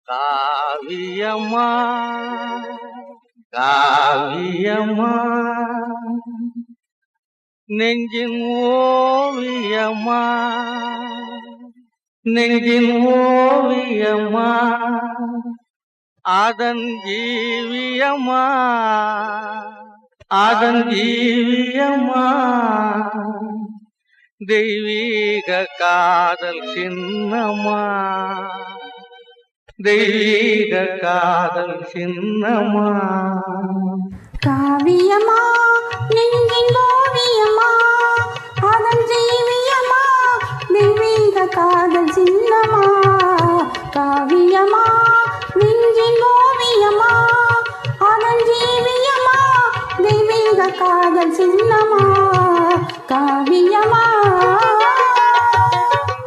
காவியம்மா காவியம்மா நெஞ்சின் ஓவியம்மா நெஞ்சின் ஓவியம்மா அதன் ஜீவியம்மா அதன் ஜீவியம்மா தெய்வீக காதல் சின்னம்மா தெய்வீக காதல் சின்னம்மா காவியம்மா நெஞ்சின் ஓவியம்மா அதன் ஜீவியம்மா தெய்வீக காதல் சின்னம்மா காவியம்மா நெஞ்சின் ஓவியம்மா அதன் ஜீவியம்மா தெய்வீக காதல் சின்னம்மா காவியம்மா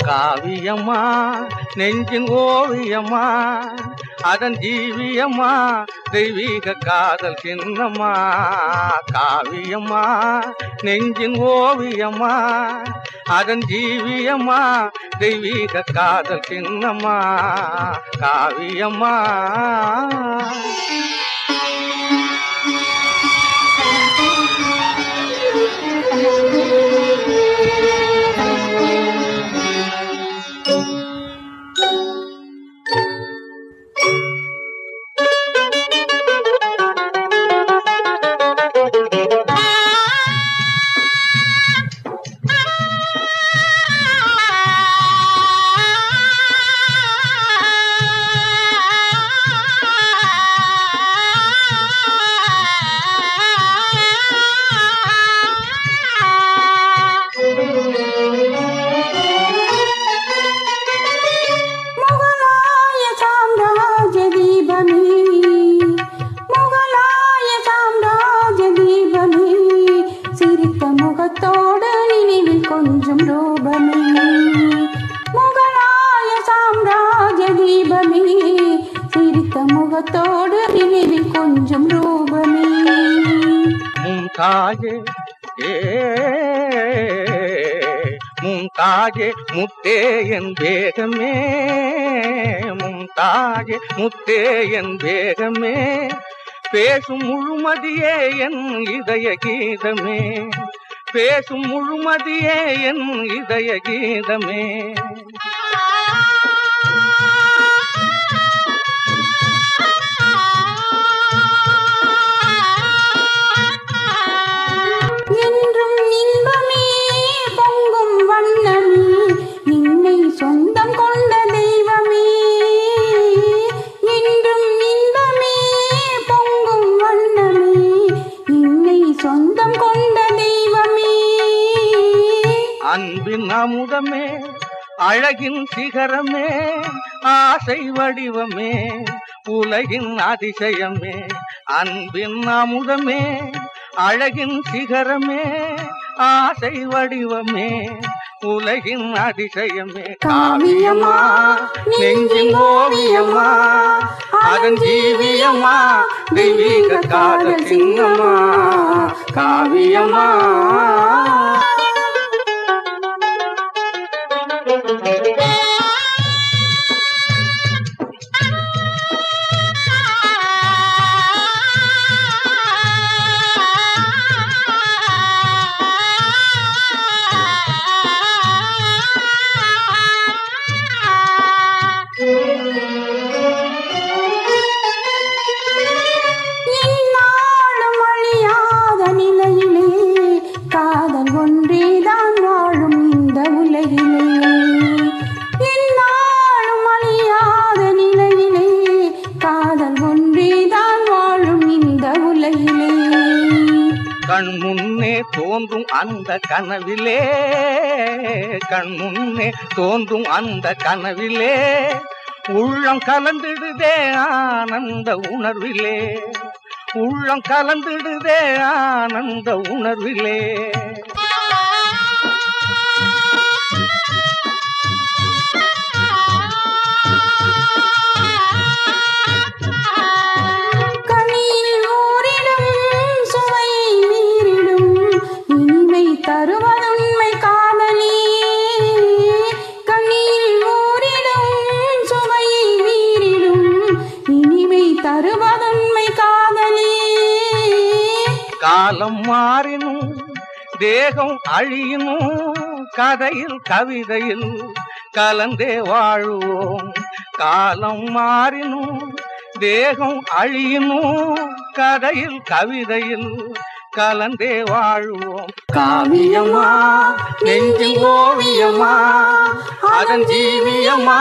காவியம்மா நெஞ்சின் ஓவியம்மா அதன் ஜீவியம்மா தெய்வீக காதல் சின்னம்மா காவியம்மா நெஞ்சின் ஓவியம்மா அதன் ஜீவியம்மா தெய்வீக காதல் சின்னம்மா காவியம்மா கொஞ்சம் ரூபமே முகலாய சாம்ராஜ்ய தீபமே சிரித்த முகத்தோடு நினைவில் கொஞ்சம் ரூபமே மும்தாஜே மும்தாஜே முத்தே என் வேகமே மும்தாஜே முத்தே என் வேகமே பேசும் முழுமதியே என் இதய கீதமே பேசும் முழுமதியே என் இதய கீதமே என்றும் இன்பமே பொங்கும் வண்ணமே நின்னை சொந்தம் கொண்ட தெய்வமே என்றும் இன்பமே பொங்கும் வண்ணமே நின்னை சொந்தம் கொண்ட தெய்வமே அன்பின் அமுதமே அழகின் சிகரமே ஆசை வடிவமே உலகின் அதிசயமே அன்பின் அமுதமே அழகின் சிகரமே ஆசை வடிவமே உலகின் அதிசயமே காவியம்மா நெஞ்சின் ஓவியம்மா அதன் ஜீவியம்மா தெய்வீக காதல் சின்னம்மா காவியம்மா என்னாலும் அழியாத நிலையிலே காதல் ஒன்றேதான் வாழும் இந்த உலகிலே என்னாலும் அழியாத நிலையிலே காதல் ஒன்றேதான் வாழும் இந்த உலகிலே கண் முன்னே தோன்றும் அந்த கனவிலே கண் முன்னே தோன்றும் அந்த கனவிலே உள்ளம் கலந்திடுதே ஆனந்த உணர்விலே உள்ளம் கலந்திடுதே ஆனந்த உணர்விலே கனியில் ஊரிடும் சுவையை மீறிடும் இனிமை தருவதுண்மை காதலி கனியில் ஊரிடும் சுவையை மீறிடும் காலம் மாறினும் தேகம் அழியினும் கதையில் கவிதையில் கலந்தே வாழுவோம். காலம் மாறினும் தேகம் அழியினும் கதையில் கவிதையில் கலந்தே வாழுவோம். காவியமா நெஞ்சின் ஓவியமா அதன் ஜீவியமா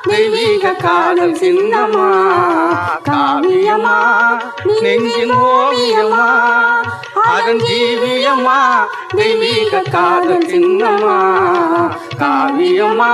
தெய்வீக காதல் சின்னமா. காவியமா நெஞ்சின் ஓவியமா அதன் ஜீவியமா தெய்வீக காதல் சின்னமா. காவியமா